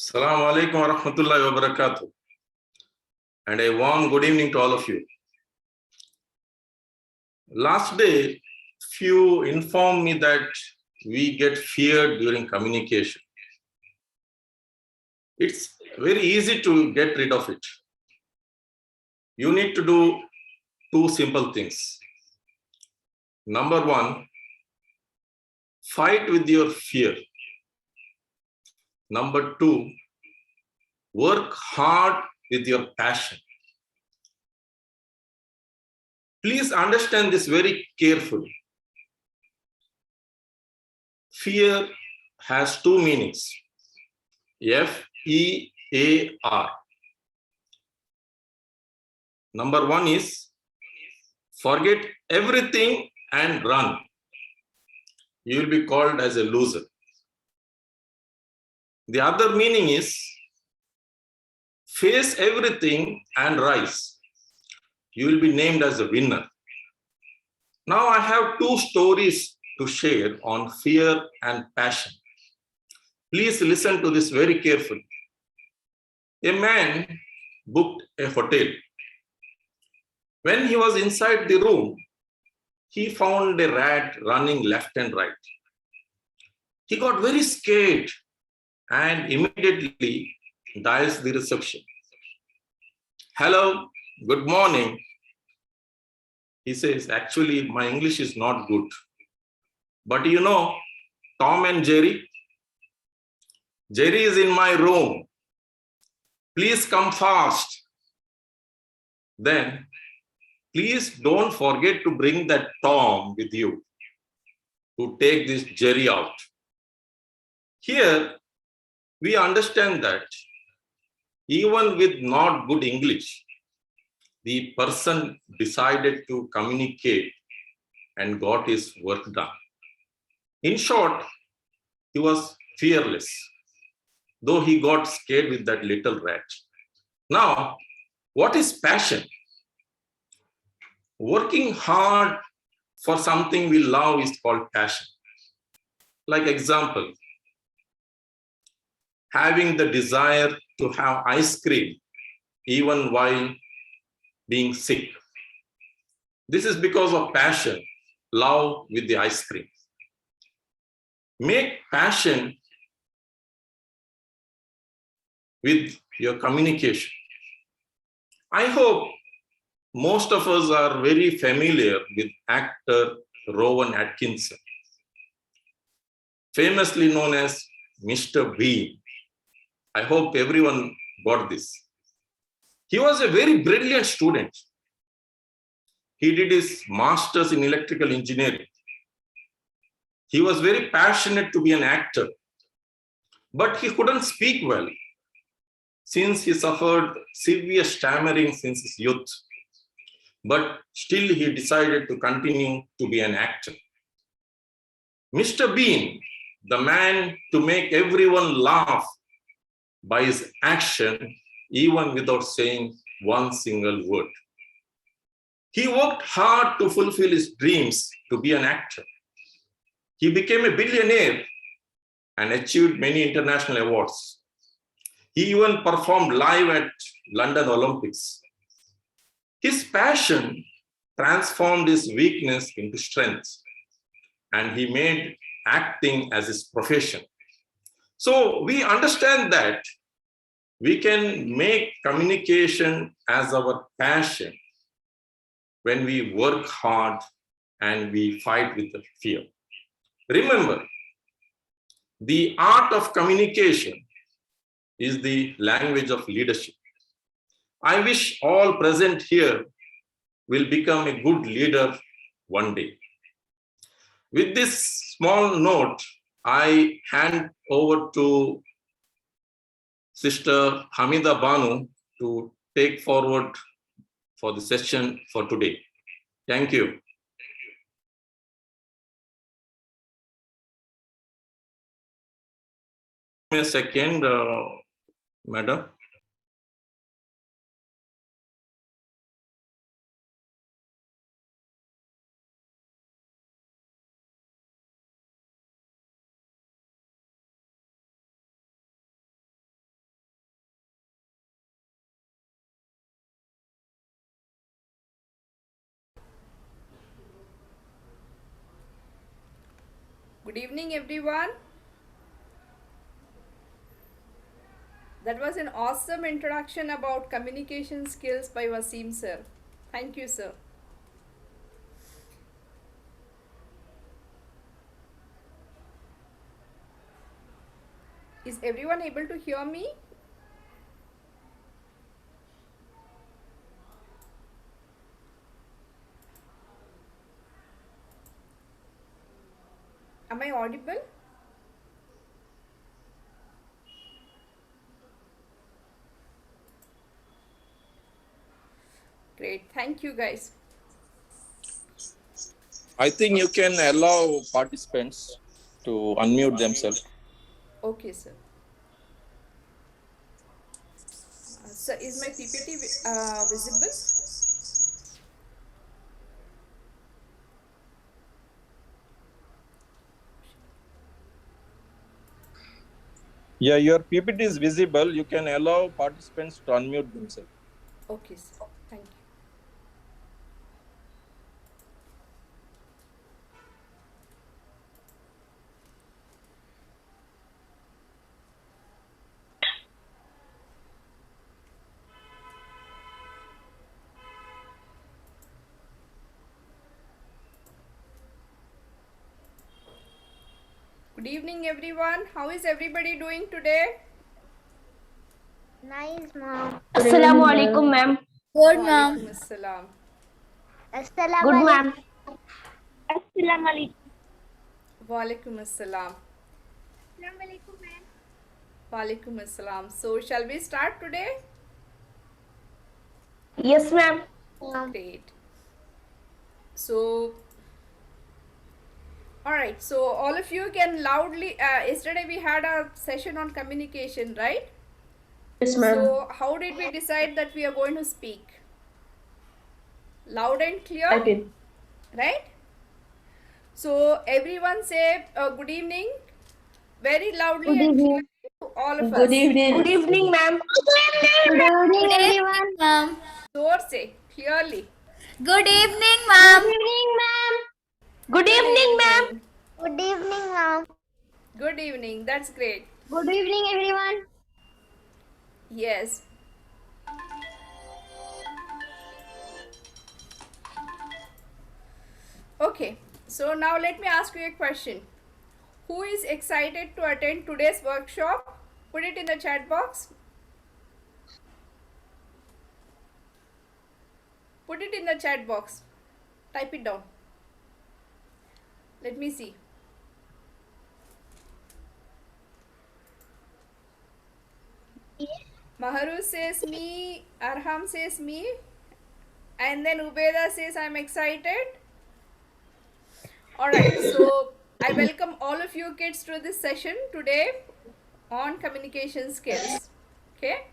Assalamu alaikum wa rahmatullahi wa barakatuh, and a warm good evening to all of you. Last day, few informed me that we get feared during communication. It's very easy to get rid of it. You need to do two simple things. Number one, fight with your fear. Number two, work hard with your passion. Please understand this very carefully. Fear has two meanings. F-E-A-R. Number one is forget everything and run. You will be called as a loser. The other meaning is face everything and rise. You will be named as a winner. Now I have two stories to share on fear and passion. Please listen to this very carefully. A man booked a hotel. When he was inside the room, he found a rat running left and right. He got very scared and immediately dials the reception. Hello, good morning. He says, actually, my English is not good. But you know, Tom and Jerry? Jerry is in my room. Please come fast. Then, please don't forget to bring that Tom with you to take this Jerry out. Here, we understand that even with not good English, the person decided to communicate and got his work done. In short, he was fearless, though he got scared with that little rat. Now, what is passion? Working hard for something we love is called passion. Like example, having the desire to have ice cream even while being sick. This is because of passion, love with the ice cream. Make passion with your communication. I hope most of us are very familiar with actor Rowan Atkinson, famously known as Mr. Bean. I hope everyone got this. He was a very brilliant student. He did his master's in electrical engineering. He was very passionate to be an actor, but he couldn't speak well since he suffered severe stammering since his youth. But still he decided to continue to be an actor. Mr. Bean, the man to make everyone laugh by his action, even without saying one single word. He worked hard to fulfill his dreams to be an actor. He became a billionaire and achieved many international awards. He even performed live at London Olympics. His passion transformed his weakness into strength, and he made acting as his profession. So we understand that we can make communication as our passion when we work hard and we fight with the fear. Remember, the art of communication is the language of leadership. I wish all present here will become a good leader one day. With this small note, I hand over to Sister Hamida Banu to take forward for the session for today. Thank you. A second, madam. Good evening, everyone. That was an awesome introduction about communication skills by Wasim sir. Thank you, sir. Is everyone able to hear me? Am I audible? Great. Thank you, guys. I think you can allow participants to unmute themselves. Okay, sir. Sir, is my PPT visible? Yeah, your PPT is visible. You can allow participants to unmute themselves. Okay, sir. Thank you. Good evening, everyone. How is everybody doing today? Nice, mom. Assalamualaikum, ma'am. Good, ma'am. Walaikum assalam. Good, ma'am. Assalamualaikum. Walaikum assalam. Assalamualaikum, ma'am. Walaikum assalam. So, shall we start today? Yes, ma'am. Great. So, all right. So, all of you can loudly. Yesterday we had a session on communication, right? Yes, So, how did we decide that we are going to speak? Loud and clear, I did. right? So, everyone say good evening very loudly Good and evening. clearly to all of us. Good evening, ma'am. Good evening, everyone. Ma'am. Zor say clearly. Good evening, ma'am. Good evening, ma'am. Good evening, ma'am. Good evening, ma'am. Good evening. That's great. Good evening, everyone. Yes. Okay. So now let me ask you a question. Who is excited to attend today's workshop? Put it in the chat box. Put it in the chat box. Type it down. Let me see. Maharu says me, Arham says me, and then Ubeda says I'm excited. Alright, so I welcome all of you kids to this session today on communication skills. Okay?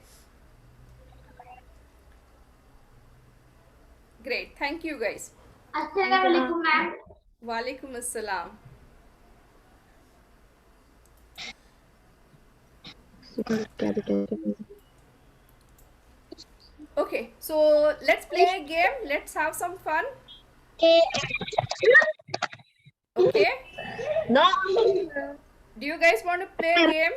Great, thank you guys. Assalamualaikum, ma'am. Walaikum assalam. Okay, so let's play a game. Let's have some fun. Okay? No. Do you guys want to play a game?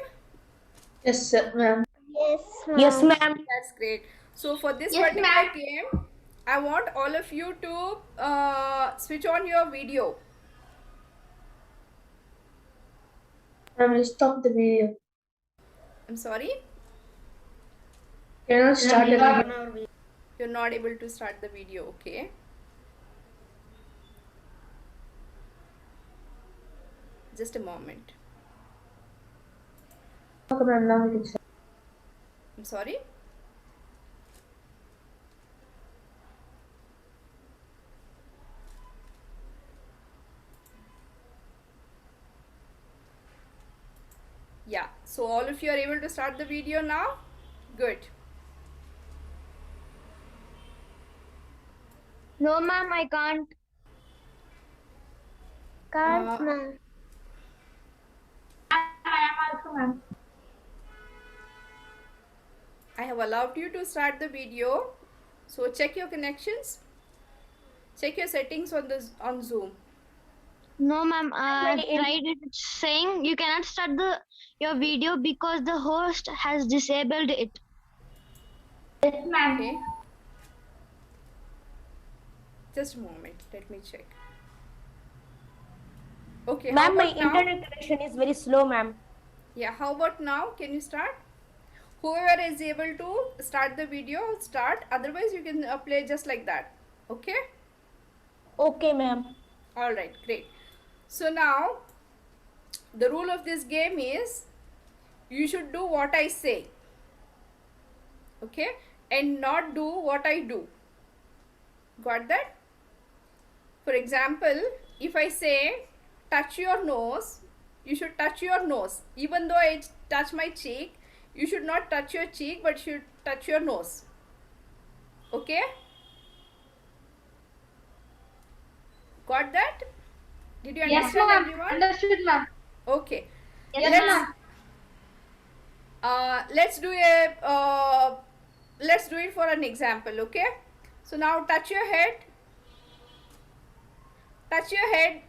Yes, ma'am. Yes, ma'am. Yes, ma'am. That's great. So for this Yes, particular ma'am. game, I want all of you to switch on your video. Ma'am, stop the video. I'm sorry, Cannot start the video. you're not able to start the video. Okay. Just a moment. Okay, ma'am. Now we can start. I'm sorry. Yeah, so all of you are able to start the video now? Good. No, ma'am, I can't. Can't, Uh, ma'am. I have allowed you to start the video. So check your connections. Check your settings on Zoom. No, ma'am. I My in- tried it. It's saying you cannot start your video because the host has disabled it. Yes, ma'am. Okay. Just a moment. Let me check. Okay. How Ma'am, my about now? internet connection is very slow, ma'am. Yeah. How about now? Can you start? Whoever is able to start the video, start. Otherwise, you can play just like that. Okay. Okay, ma'am. All right. Great. So now, the rule of this game is you should do what I say. Okay. And not do what I do. Got that? For example, if I say touch your nose, you should touch your nose. Even though I touch my cheek, you should not touch your cheek, but should touch your nose. Okay? Got that? Did you Yes, understand, ma'am. everyone? Understood, ma'am. Okay. Yes, let's ma'am. let's do let's do it for an example. Okay. So now touch your head. Touch your head.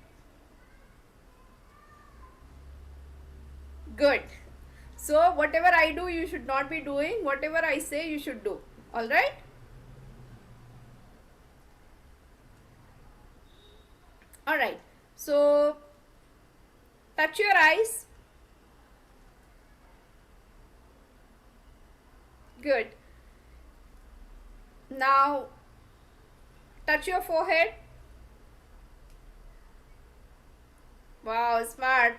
Good. So whatever I do, you should not be doing. Whatever I say, you should do. All right. All right. So touch your eyes. Good. Now touch your forehead. Wow, smart.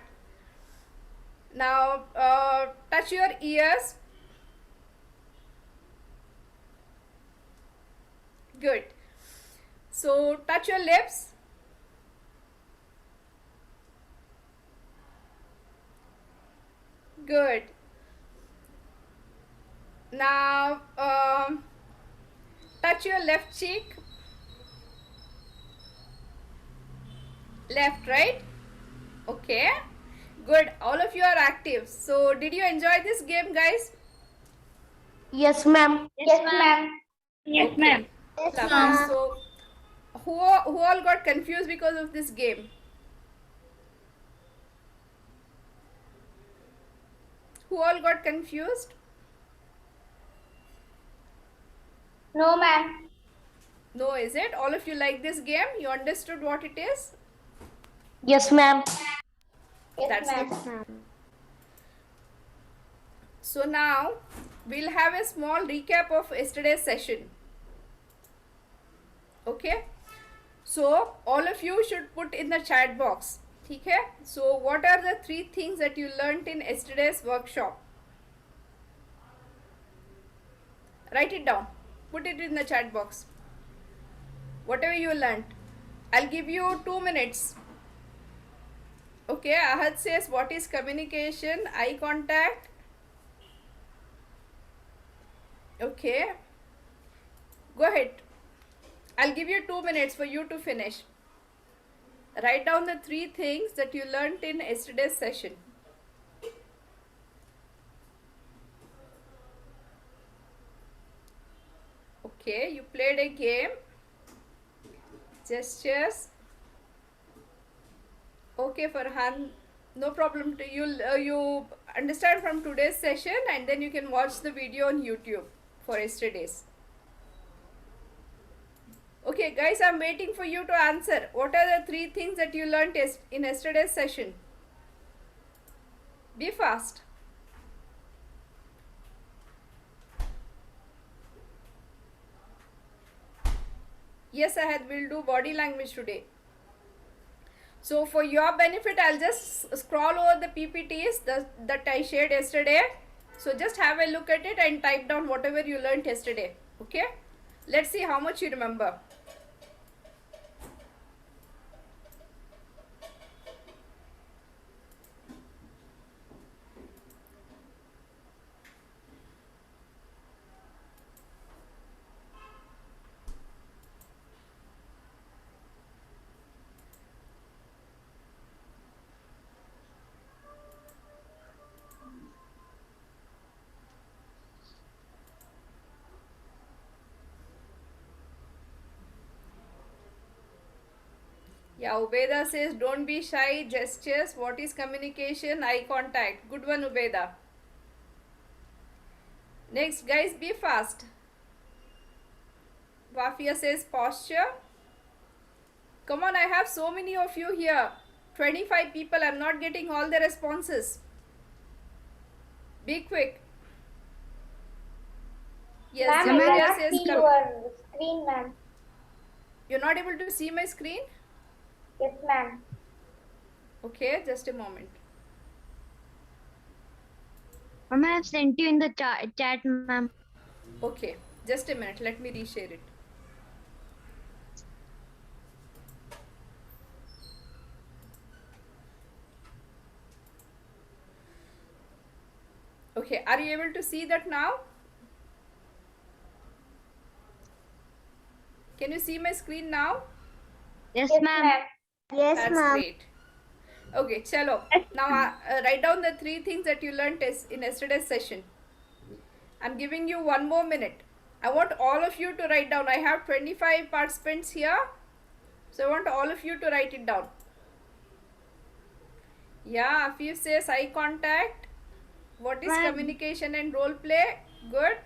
Now touch your ears. Good. So touch your lips. Good. Now touch your left cheek. Left, right? Okay. Good. All of you are active. So did you enjoy this game, guys? Yes, ma'am. Yes, ma'am. Yes, Okay. ma'am. Lovely. So who all got confused because of this game? Who all got confused? No, ma'am. No, is it? All of you like this game? You understood what it is? Yes, ma'am. Yes, That's ma'am. good. So now we'll have a small recap of yesterday's session. Okay. So all of you should put in the chat box. Okay. So what are the 3 things that you learnt in yesterday's workshop? Write it down. Put it in the chat box. Whatever you learnt. I'll give you 2 minutes. Okay. Ahad says, what is communication? Eye contact. Okay. Go ahead. I'll give you 2 minutes for you to finish. Write down the 3 things that you learnt in yesterday's session. Okay, you played a game. Gestures. Okay, Farhan, no problem. You understand from today's session, and then you can watch the video on YouTube for yesterday's. Okay, guys, I'm waiting for you to answer. What are the 3 things that you learned in yesterday's session? Be fast. Yes, we'll do body language today. So for your benefit, I'll just scroll over the PPTs that I shared yesterday. So just have a look at it and type down whatever you learned yesterday. Okay? Let's see how much you remember. Yeah, Ubeda says, don't be shy, gestures. What is communication? Eye contact. Good one, Ubeda. Next, guys, be fast. Wafia says, posture. Come on, I have so many of you here. 25 people, I'm not getting all the responses. Be quick. Yes, Ma'am, I Zamelia cannot says, see your screen, ma'am. you're not able to see my screen? Yes, ma'am. Okay, just a moment. Ma'am, I have sent you in the chat, ma'am. Okay, just a minute. Let me reshare it. Okay, are you able to see that now? Can you see my screen now? Yes, Yes, ma'am. ma'am. Yes, That's great. Okay, chalo. Now write down the 3 things that you learned in yesterday's session. I'm giving you 1 more minute. I want all of you to write down. I have 25 participants here. So I want all of you to write it down. Yeah, Afif says eye contact. What is Ma'am. communication and role play? Good.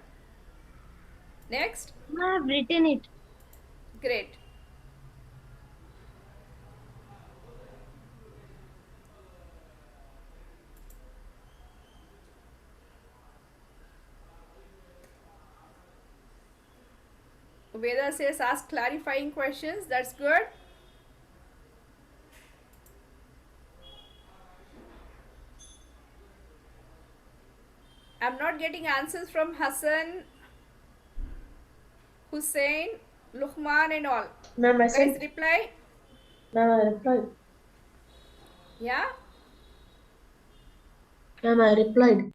Next. I have written it. Great. Veda says ask clarifying questions. That's good. I'm not getting answers from Hassan, Hussein, Luqman and all. Ma'am, I Guys, reply. Ma'am, I replied. Yeah? Ma'am, I replied.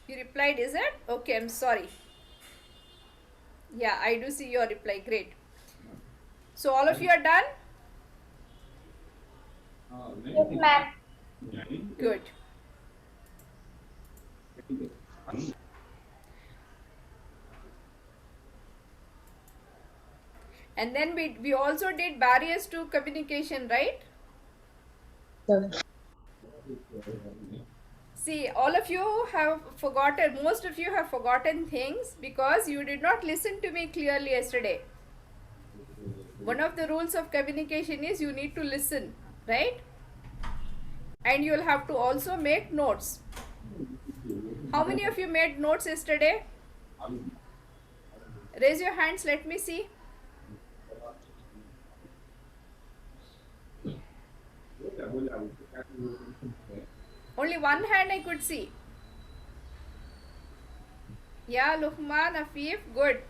You replied, is it? Okay, I'm sorry. Yeah, I do see your reply. Great. So all of you are done? Yes, ma'am. Good. And then we also did barriers to communication, right? See, all of you have forgotten, most of you have forgotten things because you did not listen to me clearly yesterday. One of the rules of communication is you need to listen, right? And you will have to also make notes. How many of you made notes yesterday? Raise your hands, let me see. Only one hand I could see. Yeah, Luqman, Afif, good.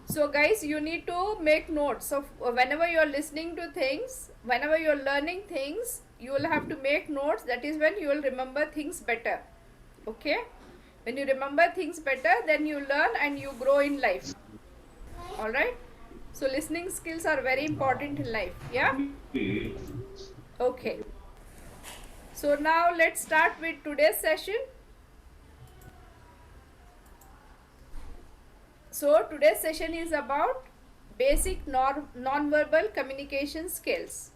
So guys, you need to make notes of whenever you are listening to things, whenever you are learning things, you will have to make notes. That is when you will remember things better. Okay? When you remember things better, then you learn and you grow in life. Alright? So listening skills are very important in life. Yeah? Okay. So now let's start with today's session. So today's session is about basic non-verbal communication skills.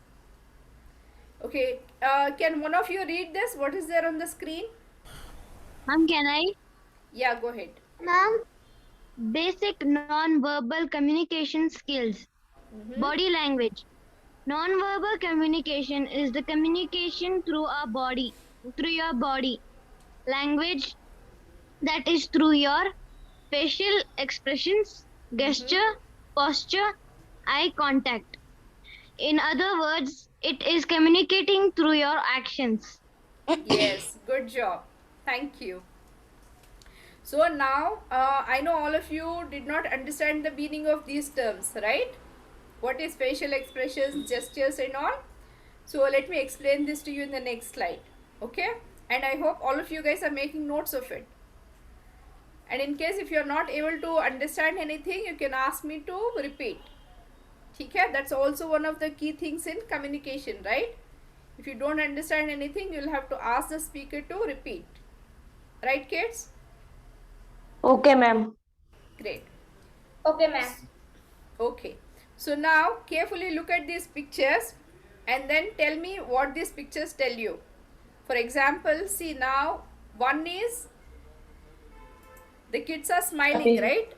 Okay, can one of you read this? What is there on the screen? Ma'am, can I? Yeah, go ahead. Ma'am, basic non-verbal communication skills. Body language. Non-verbal communication is the communication through our body, through your body. Language, that is through your facial expressions, gesture, posture, eye contact. In other words, it is communicating through your actions. Yes, good job. Thank you. So now, I know all of you did not understand the meaning of these terms, right? What is facial expressions, gestures and all? So let me explain this to you in the next slide. Okay? And I hope all of you guys are making notes of it. And in case if you are not able to understand anything, you can ask me to repeat. Okay? That's also one of the key things in communication, right? If you don't understand anything, you'll have to ask the speaker to repeat. Right, kids? Okay, ma'am. Great. Okay, ma'am. Okay. So now carefully look at these pictures and then tell me what these pictures tell you. For example, see now one is the kids are smiling, Happy. right?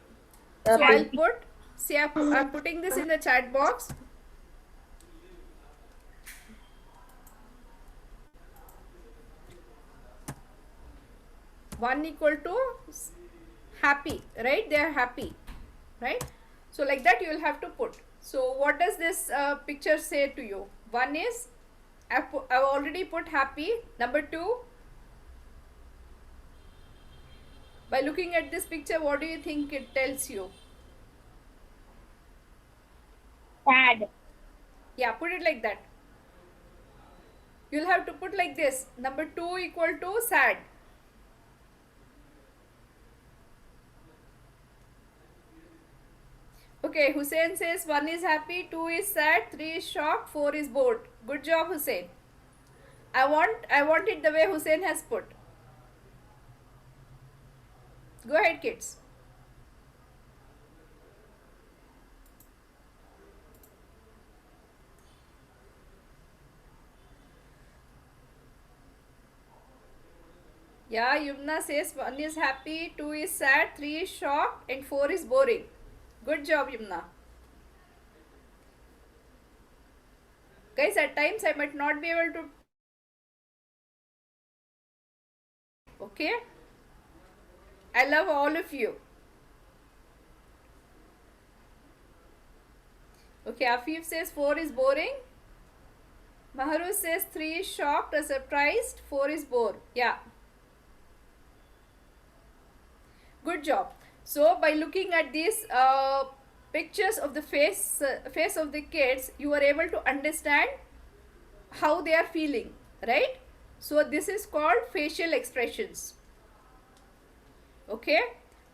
So Happy. I'll put, see I'm putting this in the chat box. One equal to happy, right? They are happy, right? So like that you will have to put. So what does this picture say to you? One is I've already put happy. Number two, by looking at this picture, what do you think it tells you? Sad. Yeah, put it like that. You'll have to put like this. Number two equal to sad. Okay, Hussein says 1 is happy, 2 is sad, 3 is shocked, 4 is bored. Good job, Hussein. I want it the way Hussein has put. Go ahead, kids. Yeah, Yumna says 1 is happy, 2 is sad, 3 is shocked, and 4 is boring. Good job, Yumna. Guys, at times I might not be able to. Okay? I love all of you. Okay, Afif says 4 is boring. Maharu says 3 is shocked or surprised, 4 is bored. Yeah. Good job. So by looking at these pictures of the face of the kids, you are able to understand how they are feeling, right? So this is called facial expressions. Okay,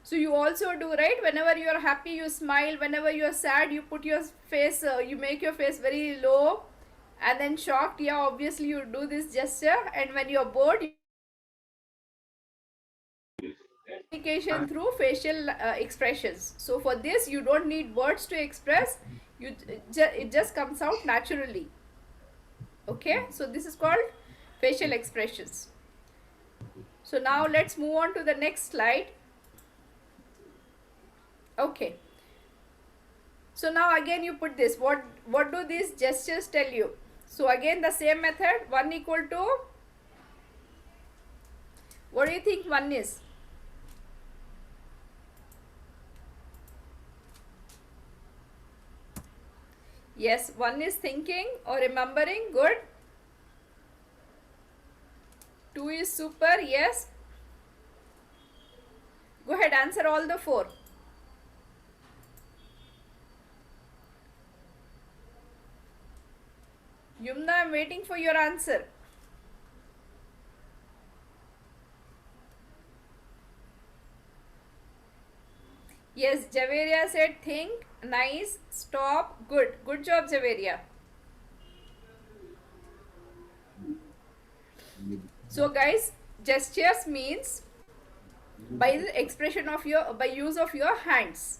so you also do, right? Whenever you are happy, you smile. Whenever you are sad, you put your face, you make your face very low, and then shocked, yeah, obviously you do this gesture. And when you are bored, communication through facial expressions. So for this, you don't need words to express. It just comes out naturally. Okay, so this is called facial expressions. So now let's move on to the next slide. Okay. So now again you put this. What do these gestures tell you? So again the same method. 1 equal to. What do you think 1 is? Yes, 1 is thinking or remembering. Good. 2 is super. Yes. Go ahead, answer all the 4. Yumna, I'm waiting for your answer. Yes, Javeria said think, nice, stop, good. Good job, Javeria. So guys, gestures means by the expression of by use of your hands.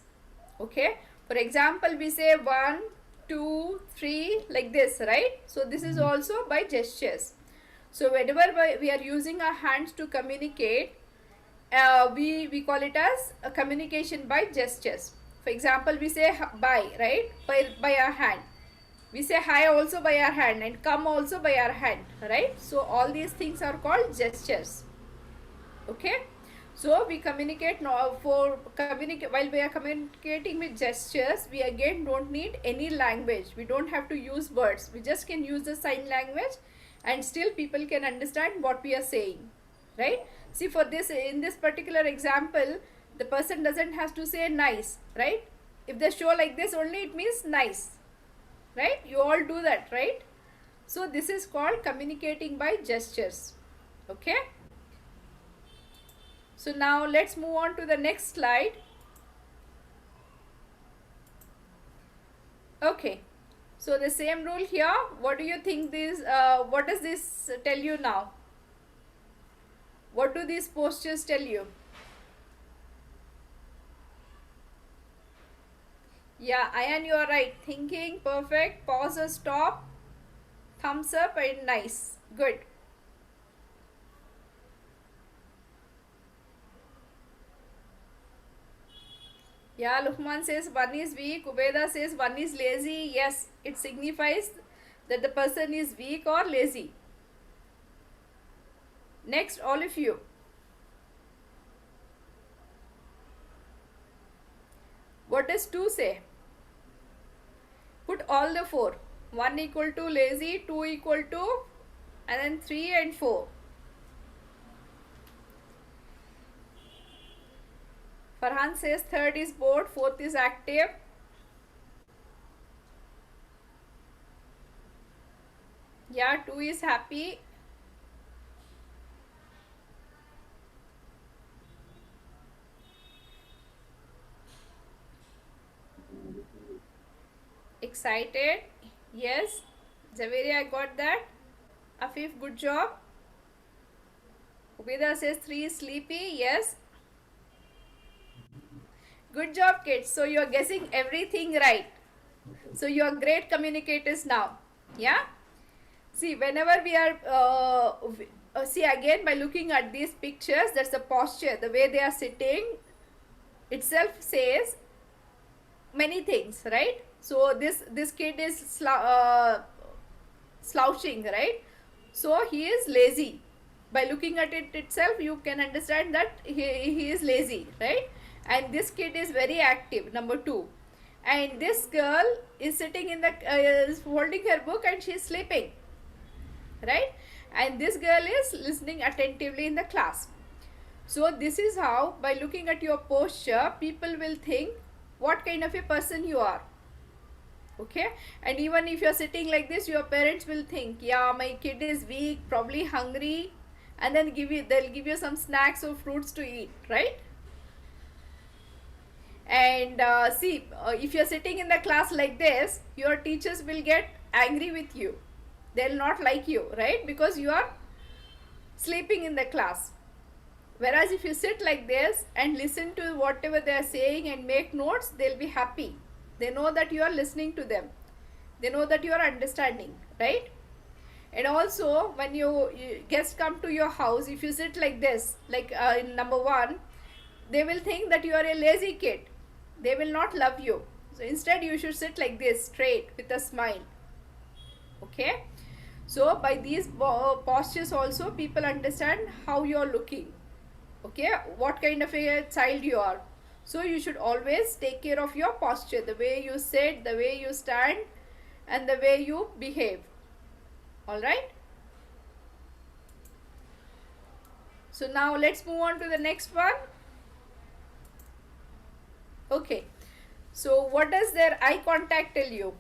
Okay, for example, we say 1, 2, 3 like this, right? So this is also by gestures. So whenever we are using our hands to communicate, we call it as a communication by gestures. For example, we say bye, right? By our hand. We say hi also by our hand, and come also by our hand, right? So all these things are called gestures. Okay, so we communicate now while we are communicating with gestures. We again don't need any language. We don't have to use words. We just can use the sign language, and still people can understand what we are saying, right? See, for this, in this particular example, the person doesn't have to say nice, right? If they show like this only, it means nice, right? You all do that, right? So this is called communicating by gestures. Okay, so now let's move on to the next slide. Okay, so the same rule here. What do you think this, what does this tell you now? What do these postures tell you? Yeah, Ayan, you are right. Thinking, perfect. Pause or stop. Thumbs up and nice. Good. Yeah, Luqman says one is weak. Ubeda says one is lazy. Yes, it signifies that the person is weak or lazy. Next, all of you. What does 2 say? Put all the 4. 1 equal to lazy, 2 equal to, and then 3 and 4. Farhan says third is bored, fourth is active. Yeah, 2 is happy. Excited. Yes. Javeri, I got that. Afif, good job. Ubeda says 3 is sleepy. Yes. Good job, kids. So you are guessing everything right. So you are great communicators now. Yeah. See, whenever we are, see again by looking at these pictures, that's the posture, the way they are sitting itself says many things, right? So this kid is slouching, right? So he is lazy. By looking at it itself, you can understand that he is lazy, right? And this kid is very active, number 2. And this girl is sitting in the is holding her book and she is sleeping, right? And this girl is listening attentively in the class. So this is how, by looking at your posture, people will think what kind of a person you are. Okay, and even if you're sitting like this, your parents will think, yeah, my kid is weak, probably hungry, and then they'll give you some snacks or fruits to eat, right? And see, if you're sitting in the class like this, your teachers will get angry with you. They'll not like you, right? Because you are sleeping in the class. Whereas if you sit like this and listen to whatever they are saying and make notes, they'll be happy. They know that you are listening to them. They know that you are understanding, right? And also, when guests come to your house, if you sit like this, like in number 1, they will think that you are a lazy kid. They will not love you. So instead, you should sit like this, straight, with a smile. Okay? So by these postures also, people understand how you are looking. Okay, what kind of a child you are. So you should always take care of your posture, the way you sit, the way you stand, and the way you behave. All right. So now let's move on to the next one. Okay, so what does their eye contact tell you?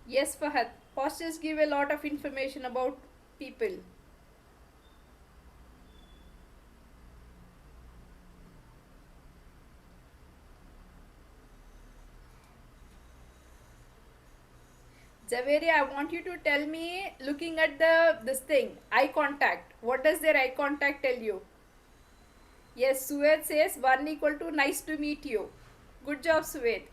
Yes, Fahad. Postures give a lot of information about people. Zaveri, I want you to tell me, looking at this thing, eye contact. What does their eye contact tell you? Yes, Sued says 1 equal to nice to meet you. Good job, Sued.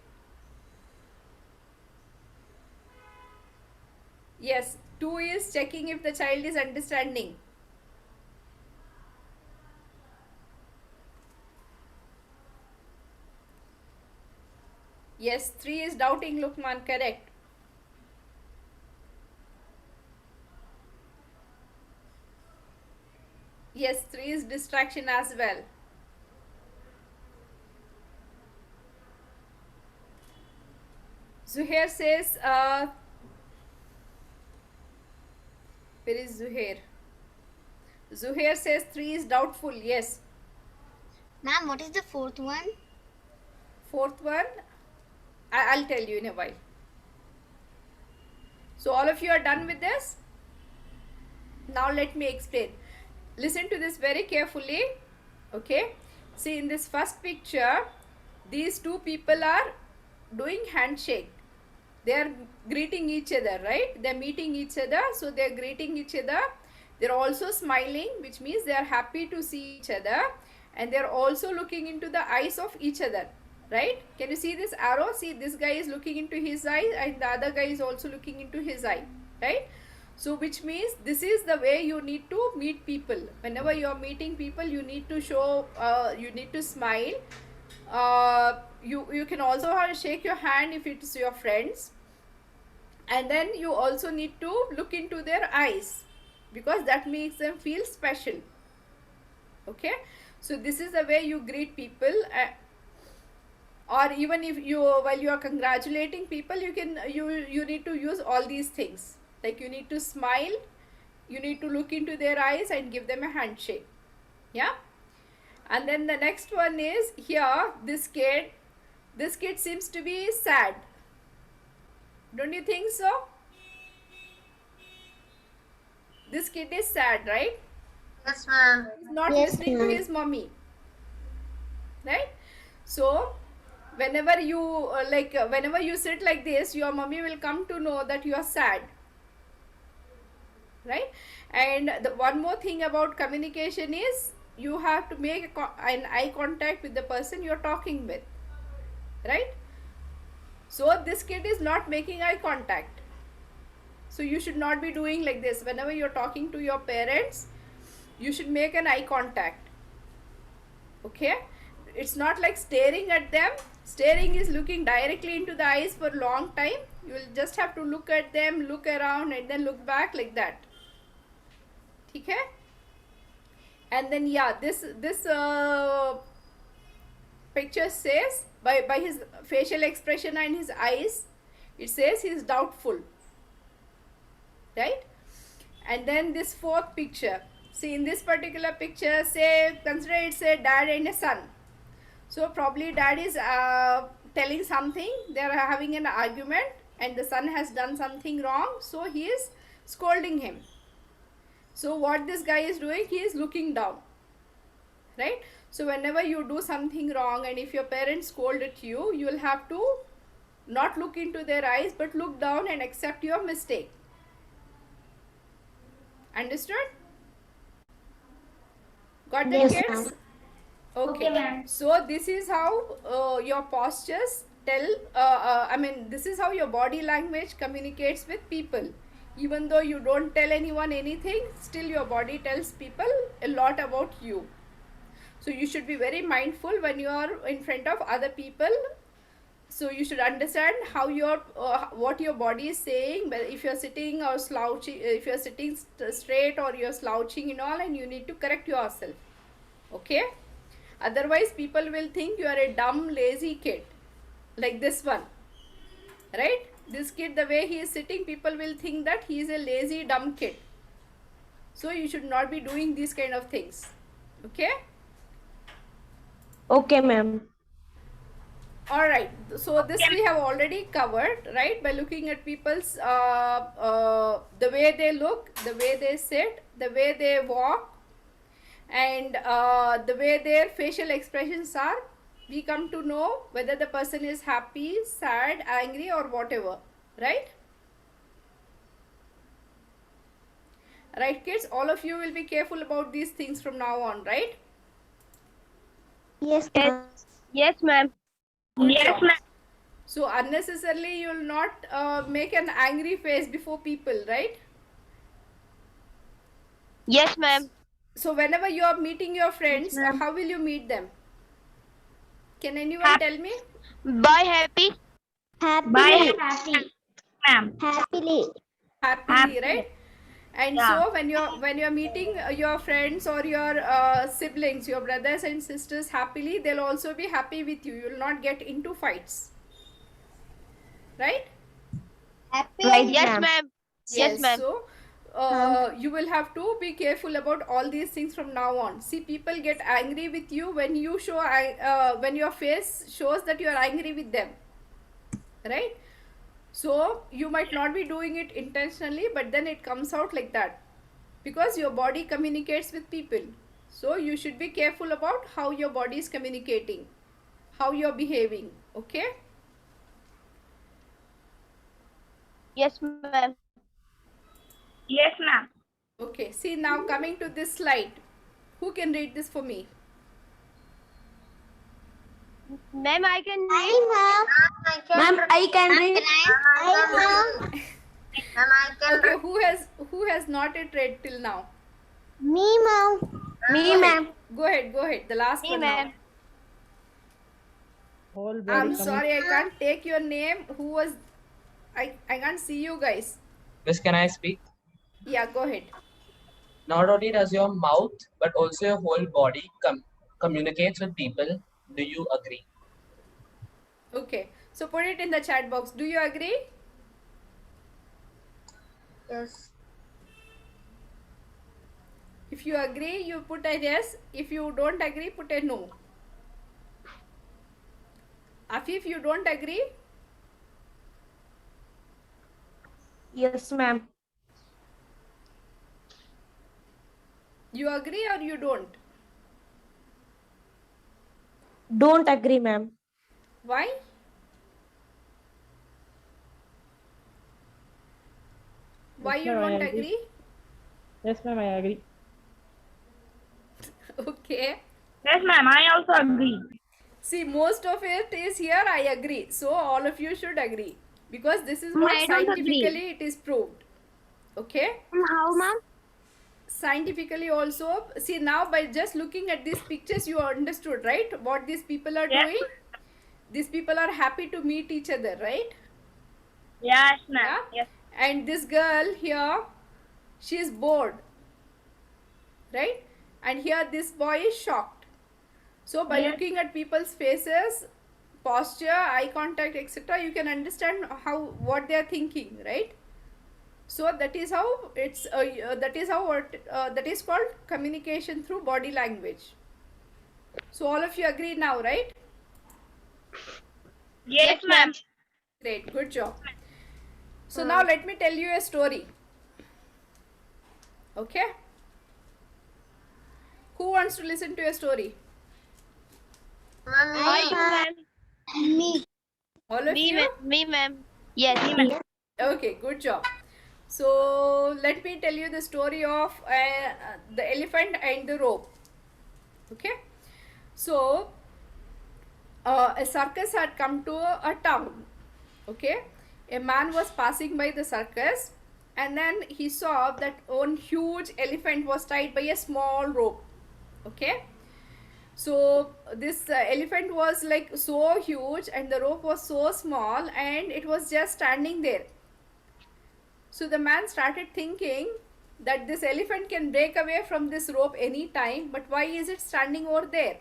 Yes, 2 is checking if the child is understanding. Yes, 3 is doubting, Lukman, correct. Yes, 3 is distraction as well. Zuhair says, where is Zuhair? Zuhair says 3 is doubtful, yes. Ma'am, what is the fourth one? Fourth one, I'll tell you in a while. So all of you are done with this? Now let me explain. Listen to this very carefully. Okay. See, in this first picture, these 2 people are doing handshake. They are greeting each other, right? They're meeting each other, so they're greeting each other. They're also smiling, which means they are happy to see each other, and they're also looking into the eyes of each other, right? Can you see this arrow? See, this guy is looking into his eye, and the other guy is also looking into his eye, right? So which means this is the way you need to meet people. Whenever you're meeting people, you need to show, you need to smile. You can also shake your hand if it's your friends, and then you also need to look into their eyes, because that makes them feel special. Okay, so this is the way you greet people. Or even if you, while you are congratulating people, you need to use all these things, like you need to smile, you need to look into their eyes and give them a handshake. Yeah. And then the next one is here, this kid seems to be sad. Don't you think so? This kid is sad, right? Yes, ma'am. He's not Yes, listening to ma'am. his mommy, right? So whenever you whenever you sit like this, your mommy will come to know that you are sad, right? And the one more thing about communication is you have to make an eye contact with the person you're talking with, right? So this kid is not making eye contact, so you should not be doing like this. Whenever you're talking to your parents, you should make an eye contact. Okay, it's not like staring at them. Staring is looking directly into the eyes for a long time. You will just have to look at them, look around, and then look back like that. Okay? And then yeah, this picture says, by his facial expression and his eyes, it says he's doubtful, right? And then this fourth picture, see, in this particular picture, say, consider it's a dad and a son. So probably dad is telling something, they are having an argument, and the son has done something wrong, so he is scolding him. So what this guy is doing, he is looking down, right? So whenever you do something wrong, and if your parents scold at you, you will have to not look into their eyes, but look down and accept your mistake. Understood? Got the Yes, kids? ma'am. Okay. Okay, ma'am. So this is how your postures tell, this is how your body language communicates with people. Even though you don't tell anyone anything, still your body tells people a lot about you. So you should be very mindful when you are in front of other people. So you should understand how what your body is saying. But if you're sitting or slouching, if you're sitting straight or you're slouching and all, and you need to correct yourself. Okay? Otherwise, people will think you are a dumb, lazy kid, like this one, right? This kid, the way he is sitting, people will think that he is a lazy, dumb kid. So you should not be doing these kind of things. Okay? Okay, ma'am. All right. So this we have already covered, right? By looking at people's the way they look, the way they sit, the way they walk, and the way their facial expressions are, we come to know whether the person is happy, sad, angry, or whatever, right? Right, kids? All of you will be careful about these things from now on, right? Yes, ma'am. Yes, ma'am. Yes, ma'am. So unnecessarily you will not make an angry face before people, right? Yes, ma'am. So whenever you are meeting your friends, ma'am. how will you meet them? Can anyone tell me? Bye, happy. Happily. Happy. Ma'am. Happily. Happily, right? And so when you're meeting your friends or your siblings, your brothers and sisters happily, they'll also be happy with you. You will not get into fights, right? Right. Yes, ma'am. Yes, ma'am. So you will have to be careful about all these things from now on. See, people get angry with you when you show when your face shows that you are angry with them, right? So you might not be doing it intentionally, but then it comes out like that because your body communicates with people. So you should be careful about how your body is communicating, how you're behaving. Okay? Yes, ma'am. Yes, ma'am. Okay, see now coming to this slide. Who can read this for me? Ma'am, I can read. Ma'am, I can read. Okay, who has not yet read till now? Me, ma'am. Me, ma'am. Go ahead. The last Me, one now. ma'am. I'm sorry, I can't take your name. Who was I can't see you guys. Miss, can I speak? Yeah, go ahead. Not only does your mouth, but also your whole body communicates with people. Do you agree? Okay. So put it in the chat box. Do you agree? Yes. If you agree, you put a yes. If you don't agree, put a no. Afif, you don't agree? Yes, ma'am. You agree or you don't? Don't agree, ma'am. Why? Why you don't agree? Yes, ma'am, I agree. Okay. Yes, ma'am. I also agree. See, most of it is here, I agree. So all of you should agree. Because this is what I don't agree. scientifically it is proved. Okay? How, ma'am? Scientifically also, see now by just looking at these pictures, you understood, right? What these people are Yes. doing? These people are happy to meet each other, right? Yes, ma'am. Yeah? Yes. And this girl here, she is bored, right? And here this boy is shocked. So by Yes. looking at people's faces, posture, eye contact, etc., you can understand what they are thinking, right? So that is how it's that is called communication through body language. So all of you agree now, right? Yes, ma'am. Great, good job. So now let me tell you a story. Okay? Who wants to listen to a story? I, ma'am. Me. All of you? Me, ma'am. Yes. Okay, good job. So let me tell you the story of the elephant and the rope. Okay? So a circus had come to a town. Okay? A man was passing by the circus, and then he saw that one huge elephant was tied by a small rope. Okay? So this elephant was like so huge and the rope was so small and it was just standing there. So the man started thinking that this elephant can break away from this rope any time, but why is it standing over there?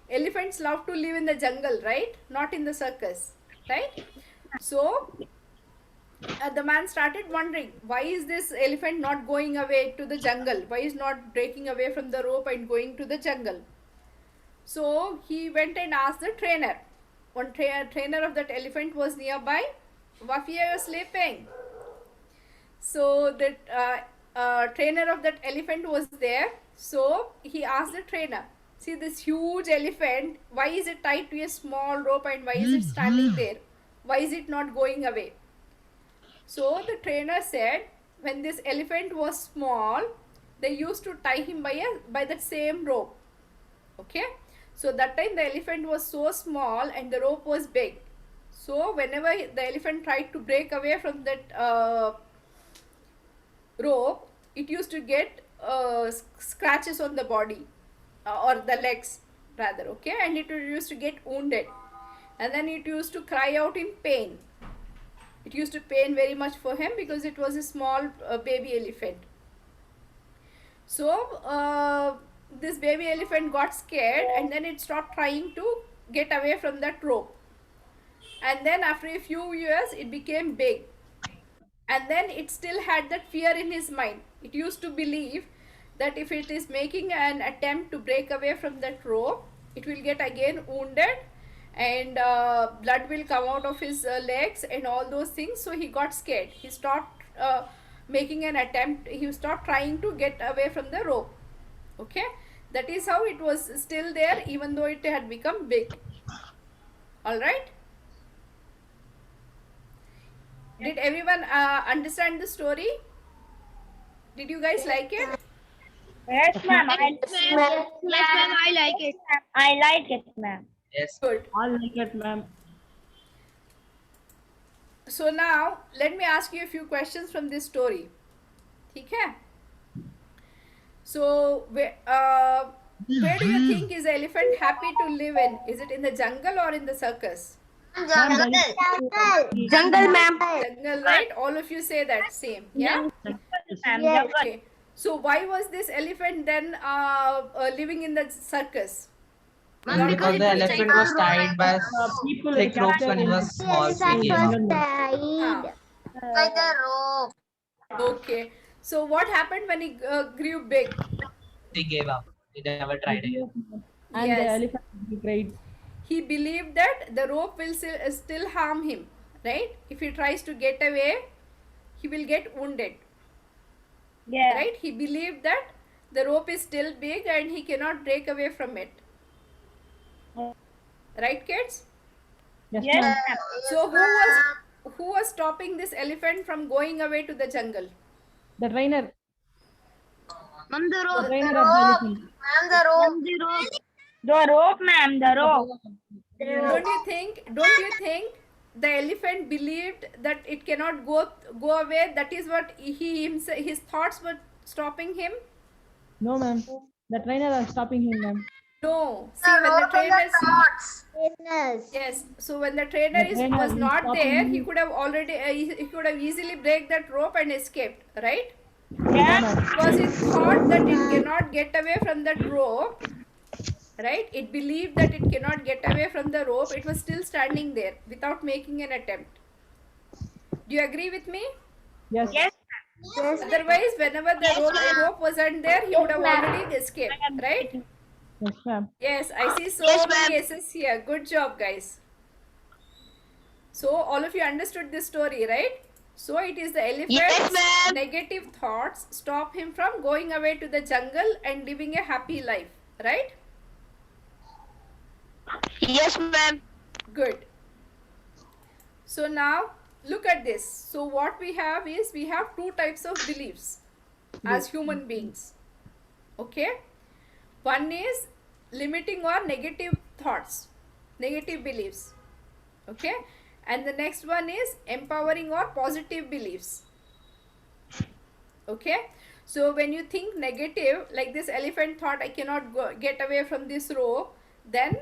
Elephants love to live in the jungle, right? Not in the circus, right? So the man started wondering, why is this elephant not going away to the jungle? Why is not breaking away from the rope and going to the jungle? So he went and asked the trainer. One trainer of that elephant was nearby. Wafi, are you sleeping? So the trainer of that elephant was there. So he asked the trainer, see this huge elephant, why is it tied to a small rope and why is it standing there? Why is it not going away? So the trainer said, when this elephant was small, they used to tie him by that same rope. Okay? So that time the elephant was so small and the rope was big. So whenever the elephant tried to break away from that rope, it used to get scratches on the body or the legs rather, okay, and it used to get wounded, and then it used to cry out in pain. It used to pain very much for him because it was a small baby elephant. So this baby elephant got scared and then it stopped trying to get away from that rope, and then after a few years it became big, and then it still had that fear in his mind. It used to believe that if it is making an attempt to break away from that rope, it will get again wounded and blood will come out of his legs and all those things. So he got scared. He stopped making an attempt. He stopped trying to get away from the rope. Okay, that is how it was still there even though it had become big. All right. Did everyone understand the story? Did you guys like it? Yes, ma'am. Yes, ma'am. I like it. I like it, ma'am. Yes. Good. All like it, ma'am. So now let me ask you a few questions from this story. ठीक है? So where do you think is the elephant happy to live in? Is it in the jungle or in the circus? Jungle. Jungle, ma'am. Jungle, right? All of you say that same. Yeah? Ma'am, Yes. jungle. Okay. So why was this elephant then living in the circus? Because the elephant was tied by People thick ropes when it was small. So he gave up. Ah, okay. So what happened when he grew big? He gave up. He never tried again. And Yes. the elephant he cried. He believed that the rope will still harm him, right? If he tries to get away, he will get wounded, Yes. right? He believed that the rope is still big and he cannot break away from it. Right, kids? Yes, Yes, ma'am. ma'am. So who was stopping this elephant from going away to the jungle? The trainer. Mom, the The rope. trainer of the elephant. The rope. The rope, ma'am. The rope. Don't you think the elephant believed that it cannot go away? That is what his thoughts were stopping him. No, ma'am. The trainer was stopping him, ma'am. No, see when the trainer yes, so when the trainer The trainer was is not stopping there, he him. could have already he could have easily break that rope and escaped, right? Yes. Because it thought that it cannot get away from that rope, right? It believed that it cannot get away from the rope. It was still standing there without making an attempt. Do you agree with me? Yes. Yes. Otherwise, whenever the rope wasn't there, he would have already escaped, right? Yes, ma'am. Yes, I see so Yes, many ma'am. yeses here. Good job, guys. So all of you understood this story, right? So it is the elephant's Yes, ma'am. negative thoughts stop him from going away to the jungle and living a happy life, right? Yes, ma'am. Good. So now look at this. So what we have is we have two types of beliefs as human beings. Okay? One is limiting or negative thoughts, negative beliefs. Okay? And the next one is empowering or positive beliefs. Okay? So when you think negative, like this elephant thought, I cannot get away from this rope, then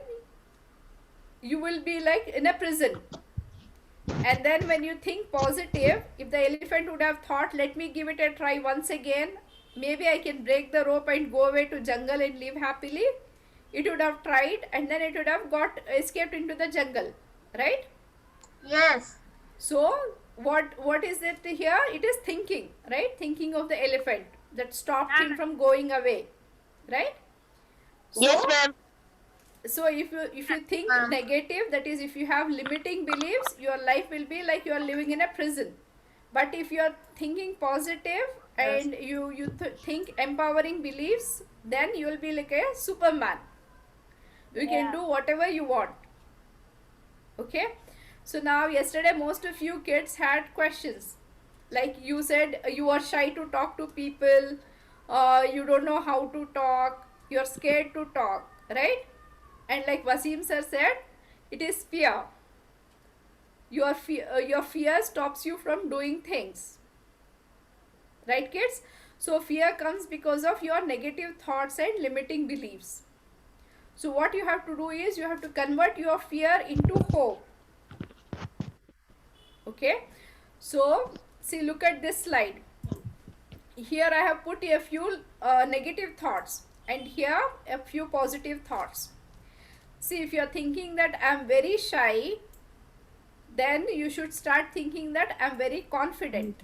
you will be like in a prison. And then when you think positive, if the elephant would have thought, let me give it a try once again, maybe I can break the rope and go away to jungle and live happily, it would have tried and then it would have escaped into the jungle, right? Yes. So what is it here? It is thinking, right? Thinking of the elephant that stopped him from going away, right? So, Yes, ma'am. so if you think negative, that is if you have limiting beliefs, your life will be like you are living in a prison. But if you are thinking positive and you think empowering beliefs, then you will be like a Superman. You can do whatever you want. Okay? So now yesterday most of you kids had questions. Like you said you are shy to talk to people, you don't know how to talk, you're scared to talk, right? And like Wasim sir said, it is fear. Your fear stops you from doing things. Right, kids? So fear comes because of your negative thoughts and limiting beliefs. So what you have to do is you have to convert your fear into hope. Okay? So see, look at this slide. Here I have put a few negative thoughts and here a few positive thoughts. See, if you are thinking that I am very shy, then you should start thinking that I am very confident.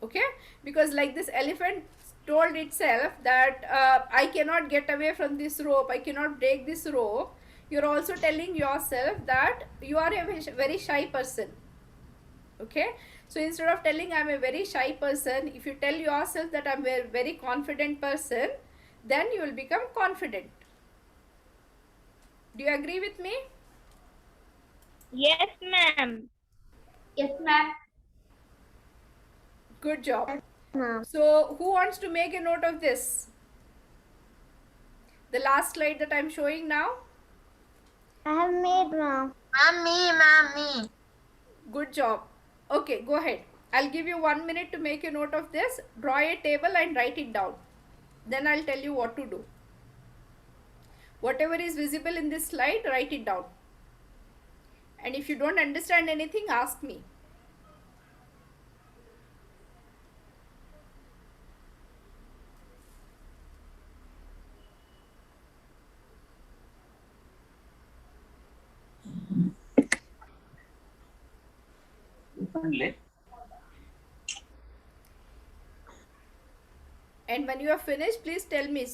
Okay? Because like this elephant told itself that I cannot get away from this rope, I cannot break this rope. You're also telling yourself that you are a very shy person. Okay? So instead of telling I'm a very shy person, if you tell yourself that I'm a very confident person, then you will become confident. Do you agree with me? Yes, ma'am. Yes, ma'am. Good job. Ma'am. So, who wants to make a note of this? The last slide that I'm showing now. I have made, ma'am. Ma'am, me. Good job. Okay, go ahead. I'll give you 1 minute to make a note of this. Draw a table and write it down. Then I'll tell you what to do. Whatever is visible in this slide, write it down. And if you don't understand anything, ask me. And when you are finished, please tell me.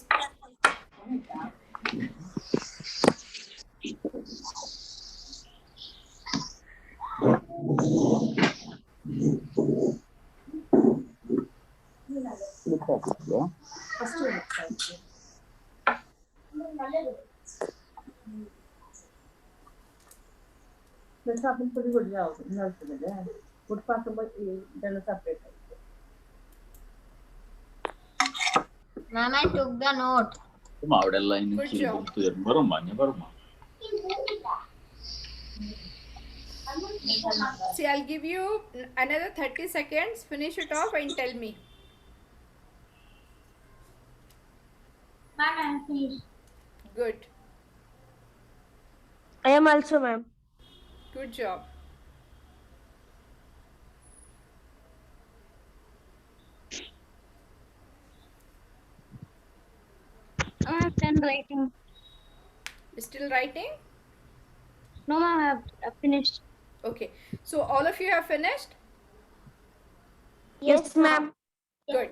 आपण थोडी गोडी आहोत नर्सरीला footpath त्यांना separate Ma'am, I took the note. Good job. See, I'll give you another 30 seconds. Finish it off and tell me. Ma'am, I am finished. Good. I am also, ma'am. Good job. I'm done writing. Still writing? No, ma'am, I've finished. Okay. So all of you have finished? Yes, ma'am. Good.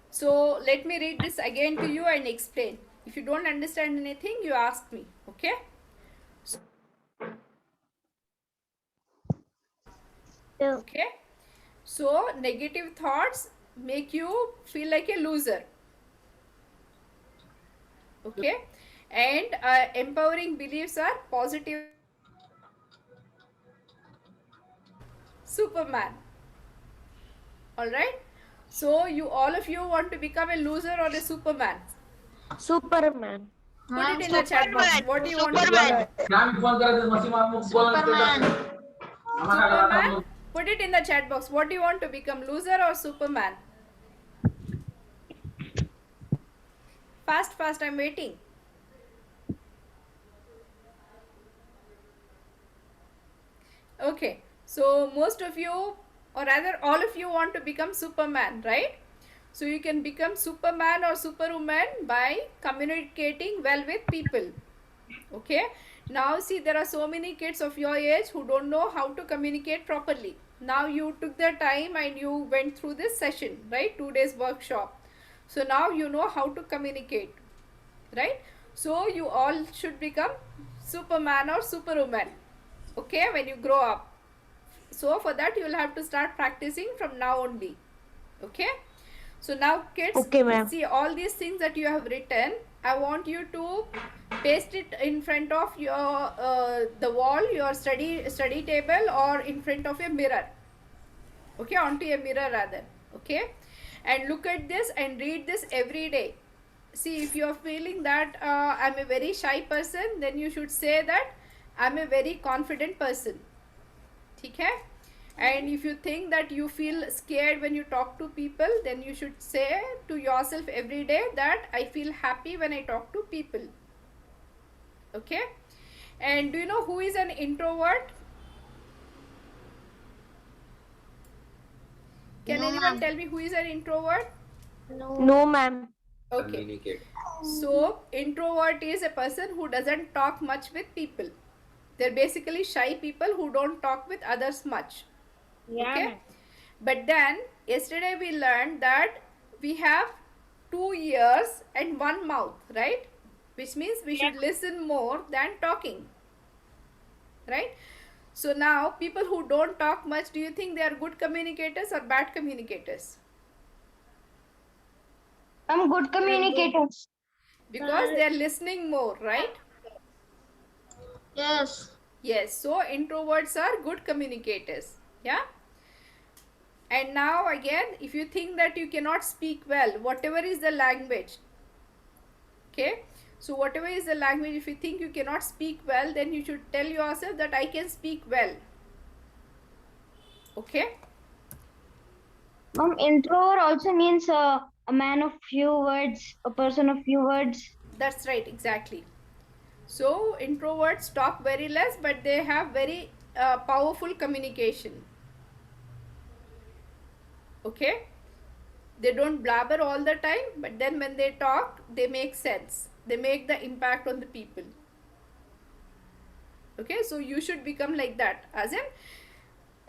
So let me read this again to you and explain. If you don't understand anything, you ask me. Okay? Okay. So negative thoughts make you feel like a loser. Okay? And empowering beliefs are positive. Superman. All right? So you all of you want to become a loser or a Superman? Superman. Put it in the chat box. What do you want to Superman. become? Superman. Superman? Put it in the chat box. What do you want to become, loser or Superman? Fast, fast, I'm waiting. Okay, so most of you, or rather all of you want to become Superman, right? So you can become Superman or Superwoman by communicating well with people. Okay, now see, there are so many kids of your age who don't know how to communicate properly. Now you took the time and you went through this session, right? 2 days workshop. So now you know how to communicate, right? So you all should become Superman or Superwoman, okay, when you grow up. So for that you will have to start practicing from now only. Okay, so now kids, Okay, ma'am. see all these things that you have written. I want you to paste it in front of your the wall, your study table, or in front of a mirror. Okay, onto a mirror rather. Okay, and look at this and read this every day. See, if you are feeling that I'm a very shy person, then you should say that I'm a very confident person. Okay? And if you think that you feel scared when you talk to people, then you should say to yourself every day that I feel happy when I talk to people. Okay? And do you know who is an introvert? Can No, anyone ma'am. tell me who is an introvert? No, ma'am. Okay. So introvert is a person who doesn't talk much with people. They're basically shy people who don't talk with others much. Yeah. Okay. But then yesterday we learned that we have 2 ears and 1 mouth, right? Which means we should listen more than talking. Right? So now people who don't talk much, do you think they are good communicators or bad communicators? I'm good communicator. Because they are listening more, right? Yes. Yes, so introverts are good communicators. Yeah. And now again, if you think that you cannot speak well, whatever is the language, okay, so whatever is the language, if you think you cannot speak well, then you should tell yourself that I can speak well. Okay. Mom, introvert also means a man of few words, a person of few words. That's right, exactly. So introverts talk very less, but they have very powerful communication. Okay, they don't blabber all the time, but then when they talk, they make sense, they make the impact on the people. Okay, so you should become like that, as in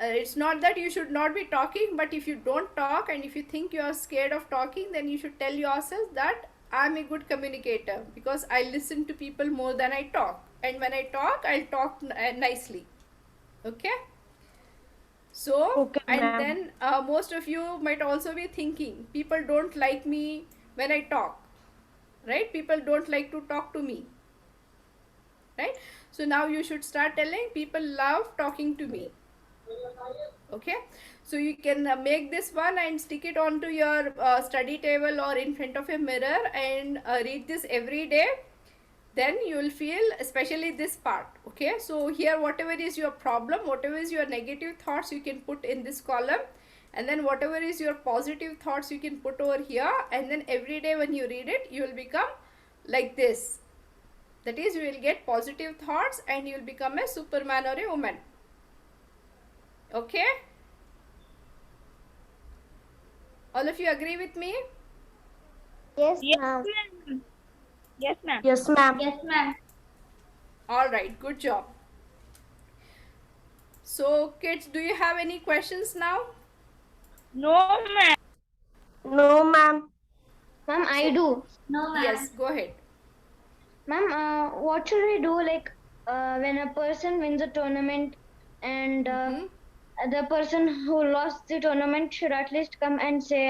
it's not that you should not be talking, but if you don't talk and if you think you are scared of talking, then you should tell yourself that I'm a good communicator because I listen to people more than I talk, and when I talk, I'll talk nicely. Okay. So, Okay, and ma'am. then most of you might also be thinking, people don't like me when I talk, right? People don't like to talk to me, right? So now you should start telling people love talking to me. Okay, so you can make this one and stick it onto your study table or in front of a mirror and read this every day. Then you will feel, especially this part. Okay, so here whatever is your problem, whatever is your negative thoughts, you can put in this column, and then whatever is your positive thoughts, you can put over here, and then every day when you read it, you will become like this. That is, you will get positive thoughts and you will become a superman or a woman. Okay, all of you agree with me? Yes, ma'am. Yes, ma'am. Yes, ma'am. Yes, ma'am. All right, good job. So kids, do you have any questions now? No, ma'am. No, ma'am. Ma'am, I do. No, ma'am. Yes, go ahead. Ma'am, what should we do like when a person wins a tournament and Mhm. the person who lost the tournament should at least come and say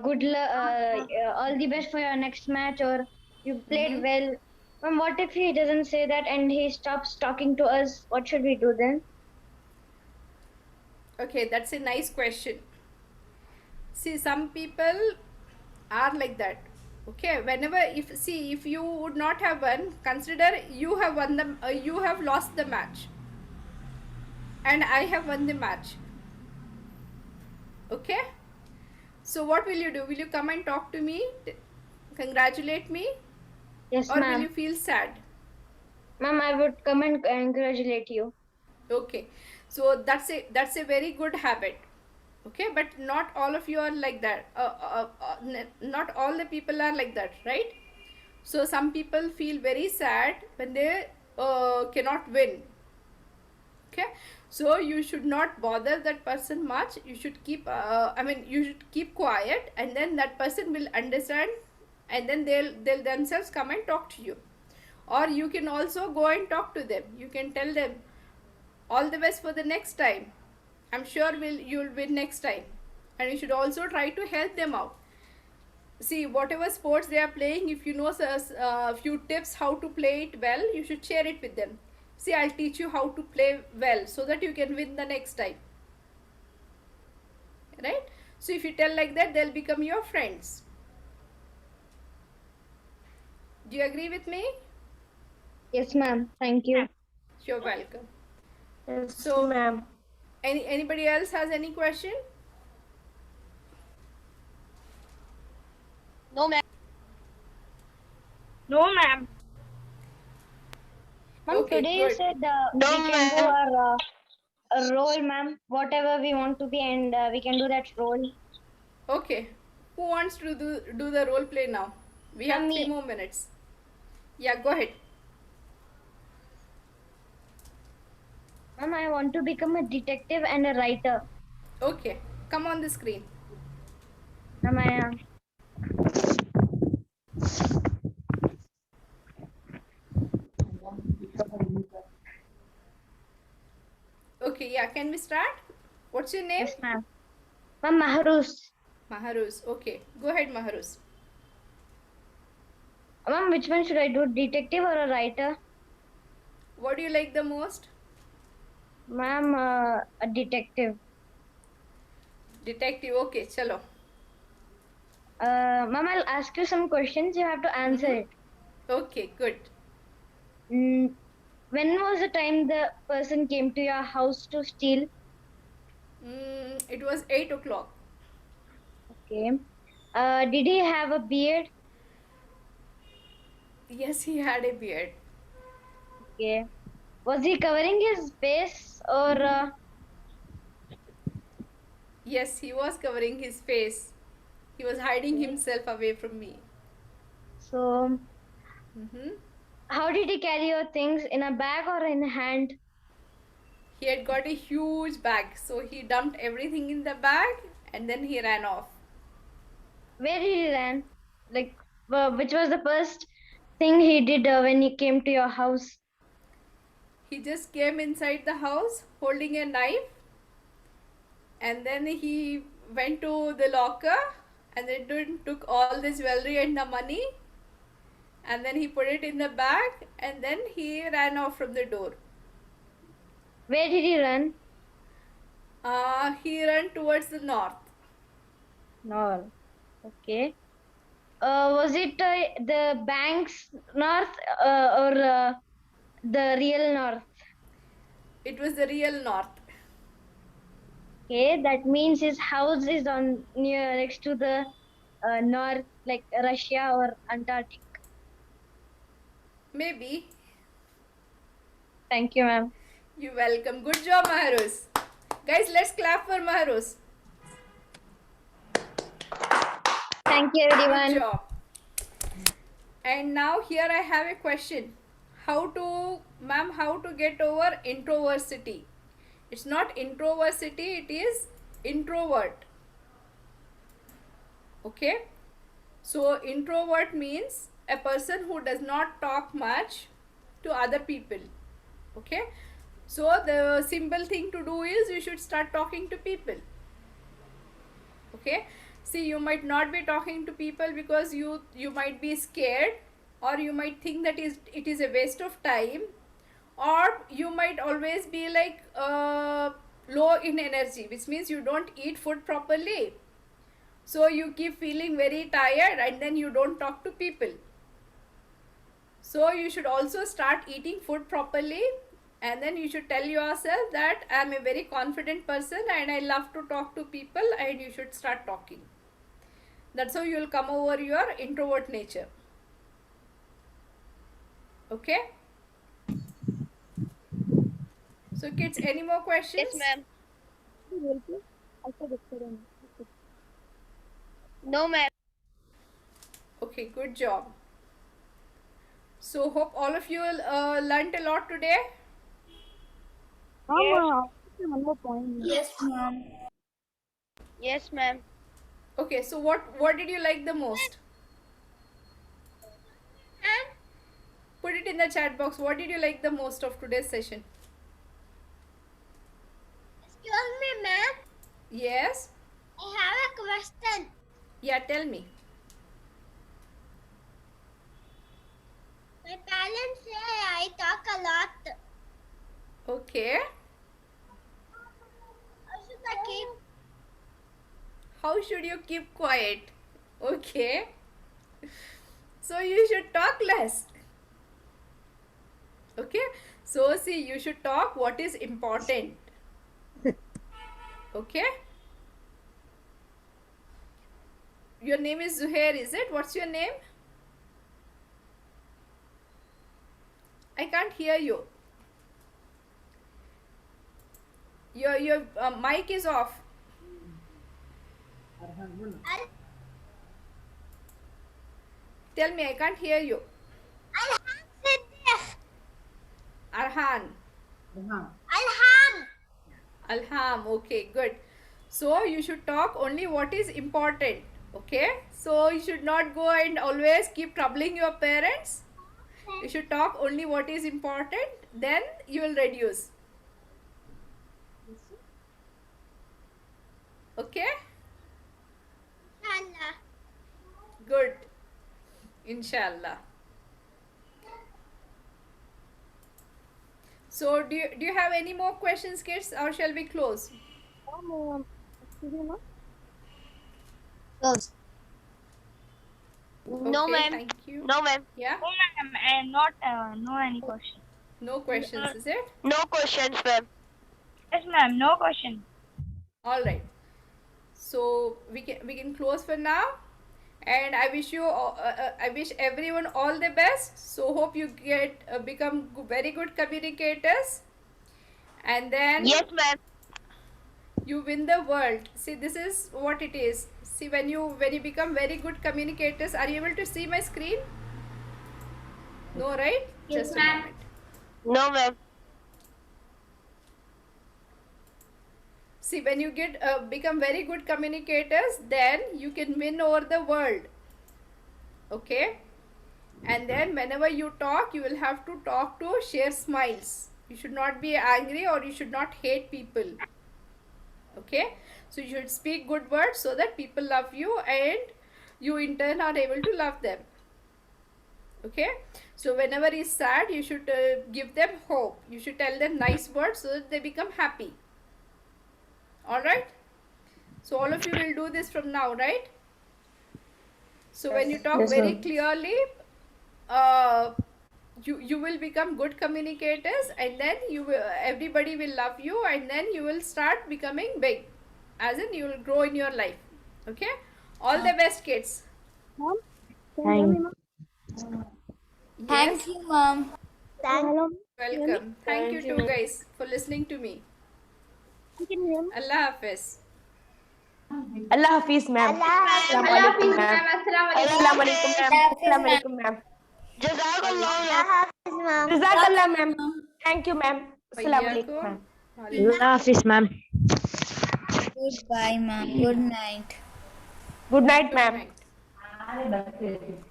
good luck, all the best for your next match, or you played well. Ma'am, what if he doesn't say that and he stops talking to us? What should we do then? Okay, that's a nice question. See, some people are like that. Okay, whenever if you would not have won, consider you have won the you have lost the match, and I have won the match. Okay, so what will you do? Will you come and talk to me, congratulate me, Yes, or will ma'am. you feel sad? Ma'am, I would come and congratulate you. Okay, so that's a very good habit. Okay, but not all of you are like that. Not all the people are like that, right? So some people feel very sad when they cannot win. Okay, so you should not bother that person much. You should keep you should keep quiet, and then that person will understand, and then they'll themselves come and talk to you. Or you can also go and talk to them. You can tell them all the best for the next time. I'm sure you'll win next time. And you should also try to help them out. See, whatever sports they are playing, if you know a few tips how to play it well, you should share it with them. See, I'll teach you how to play well so that you can win the next time. Right? So if you tell like that, they'll become your friends. Do you agree with me? Yes, ma'am. Thank you. You're welcome. Yes, So- ma'am. Anybody else has any question? No, ma'am. No, ma'am. Ma'am, Okay, today you good. said No, we can do ma'am. our a role, ma'am. Whatever we want to be, and we can do that role. Okay. Who wants to do the role play now? We have Me. 3 more minutes. Yeah, go ahead. Ma'am, I want to become a detective and a writer. Okay. Come on the screen. Ma'am, I am. Okay, yeah, can we start? What's your name? Yes, ma'am. Ma'am, Maharus. Maharuz. Okay, go ahead, Maharuz. Ma'am, which one should I do, detective or a writer? What do you like the most? Ma'am, a detective. Detective. Okay, chalo. Ma'am, I'll ask you some questions. You have to answer it. Okay, good. When was the time the person came to your house to steal? It was 8 o'clock. Okay. Did he have a beard? Yes, he had a beard. Okay. Was he covering his face or? Yes, he was covering his face. He was hiding Okay. himself away from me. So, Mm-hmm. how did he carry your things, in a bag or in a hand? He had got a huge bag, so he dumped everything in the bag and then he ran off. Where did he ran? Like, which was the first thing he did when he came to your house? He just came inside the house holding a knife, and then he went to the locker and then took all the jewelry and the money, and then he put it in the bag and then he ran off from the door. Where did he run? He ran towards the north. No. Okay. Was it the bank's north or the real north? It was the real north. Okay, that means his house is on near next to the north, like Russia or Antarctic. Maybe. Thank you, ma'am. You're welcome. Good job, Maharus. Guys, let's clap for Maharus. Thank you, Good everyone. job. And now here I have a question. How to get over introversity? It's not introversity, it is introvert. Okay? So introvert means a person who does not talk much to other people. Okay? So the simple thing to do is you should start talking to people. Okay? See, you might not be talking to people because you might be scared, or you might think that it is a waste of time, or you might always be like low in energy, which means you don't eat food properly, so you keep feeling very tired and then you don't talk to people. So you should also start eating food properly, and then you should tell yourself that I am a very confident person and I love to talk to people, and you should start talking. That's how you will come over your introvert nature. Okay? So kids, any more questions? Yes, ma'am. No, ma'am. Okay, good job. So hope all of you learnt a lot today. Yes, ma'am. Yes, ma'am. Okay, so what did you like the most? Put it in the chat box. What did you like the most of today's session? Excuse me, ma'am. Yes? I have a question. Yeah, tell me. My parents say I talk a lot. Okay. How should I keep? How should you keep quiet? Okay. So you should talk less. Okay. So see, you should talk what is important. Okay. Your name is Zuhair, is it? What's your name? I can't hear you. Your mic is off. Tell me, I can't hear you. Arhan. Alham. Alham. Okay, good. So you should talk only what is important. Okay. So you should not go and always keep troubling your parents. You should talk only what is important. Then you will reduce. Okay. Inshallah. Good. Inshallah. So do you have any more questions, kids, or shall we close? Excuse me, ma'am. No, Okay, ma'am. thank you. No, ma'am. Yeah, No, ma'am. And not no any question. no questions, is it? No questions, ma'am. Yes, ma'am. No question. All right. So we can close for now, and I wish I wish everyone all the best. So hope you get become very good communicators, and then Yes, ma'am. you win the world. See, this is what it is. See, when you become very good communicators, are you able to see my screen? No, right? Yes, Just a ma'am. moment. No, ma'am. See, when you get become very good communicators, then you can win over the world. Okay? And then whenever you talk, you will have to talk to share smiles. You should not be angry or you should not hate people. Okay? So you should speak good words so that people love you and you in turn are able to love them. Okay? So whenever he's sad, you should give them hope. You should tell them nice words so that they become happy. Alright? So all of you will do this from now, right? So when you talk very clearly, you will become good communicators, and then everybody will love you, and then you will start becoming big, as in you will grow in your life. Okay? All the best, kids. Mom, can you hear me, Mom? Yes, you, Mom. Thank welcome. Thank you too, guys, for listening to me. Can you hear me? Allah Hafiz. Allah Hafiz, ma'am. Assalamu alaikum, ma'am. Assalamu alaikum, ma'am. Assalamu alaikum, ma'am. Jazakallah, ma'am. Jazakallah, ma'am. Thank you, ma'am. Assalamu alaikum, ma'am. Allah Hafiz, ma'am. Goodbye, Mom. Good night. Good night, ma'am.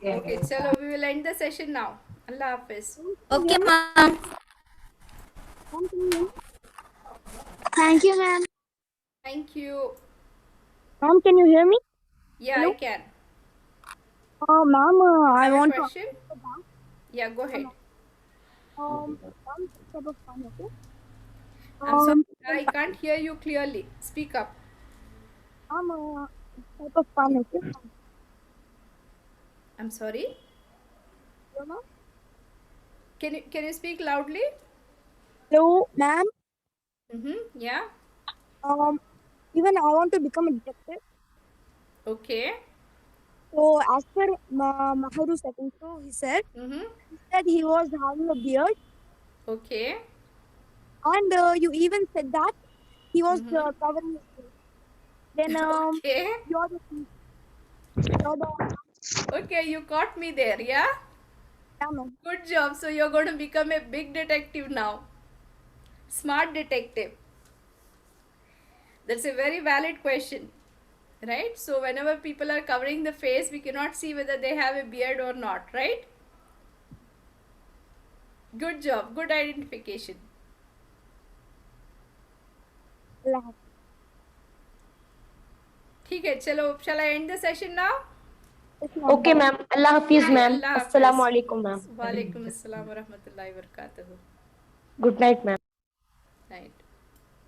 Okay, chalo, we will end the session now. Allah Hafiz. Okay, Mom. Thank you, ma'am. Thank you. Mom, can you hear me? Yeah, I can. Ma'am, I Have a want to. question? Yeah, go ahead. Mom, type of fun, okay? I'm sorry, I can't hear you clearly. Speak up. Type of fun, okay? I'm sorry. Hello, Can you speak loudly? ma'am. Yeah. Even I want to become a detective. Okay. So as per Maharu Satinso, he said he was having a beard, Okay. and you even said that he was covering his face. Then Okay. you're the Okay, you caught me there, yeah? yeah, ma'am. Good job. So you're going to become a big detective now. Smart detective. That's a very valid question. Right? So whenever people are covering the face, we cannot see whether they have a beard or not, right? Good job. Good identification. ठीक है, चलो, shall I end the session now? Okay, ma'am. Allah Hafiz, ma'am. Allah Hafiz. Assalamu alaikum, ma'am. Walaikum assalam wa rahmatullahi wa barakatuh. Good night, ma'am.